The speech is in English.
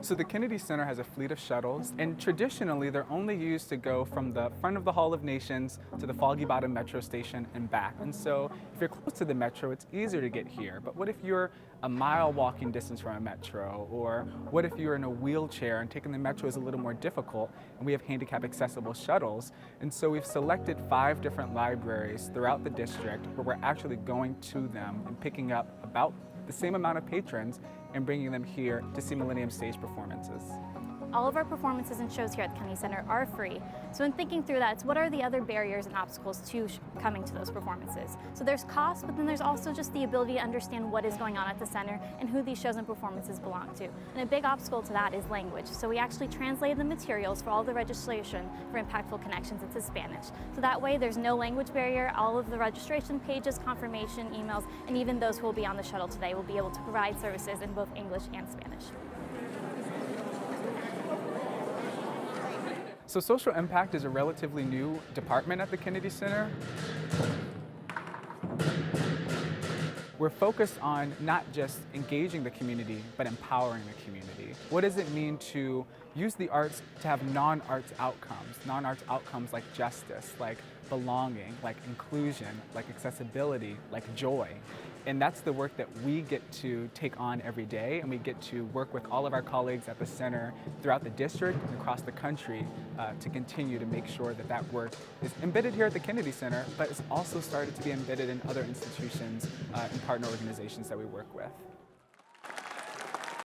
So the Kennedy Center has a fleet of shuttles, and traditionally they're only used to go from the front of the Hall of Nations to the Foggy Bottom Metro Station and back. And so if you're close to the metro, it's easier to get here. But what if you're a mile walking distance from a metro? Or what if you're in a wheelchair and taking the metro is a little more difficult, and we have handicap accessible shuttles? And so we've selected 5 different libraries throughout the district where we're actually going to them and picking up about the same amount of patrons and bringing them here to see Millennium Stage performances. All of our performances and shows here at the Kennedy Center are free. So in thinking through that, what are the other barriers and obstacles to coming to those performances? So there's cost, but then there's also just the ability to understand what is going on at the center and who these shows and performances belong to. And a big obstacle to that is language. So we actually translated the materials for all the registration for Impactful Connections into Spanish. So that way there's no language barrier. All of the registration pages, confirmation emails, and even those who will be on the shuttle today will be able to provide services in both English and Spanish. So social impact is a relatively new department at the Kennedy Center. We're focused on not just engaging the community, but empowering the community. What does it mean to use the arts to have non-arts outcomes? Non-arts outcomes like justice, like belonging, like inclusion, like accessibility, like joy. And that's the work that we get to take on every day, and we get to work with all of our colleagues at the center throughout the district and across the country to continue to make sure that that work is embedded here at the Kennedy Center, but it's also started to be embedded in other institutions and partner organizations that we work with.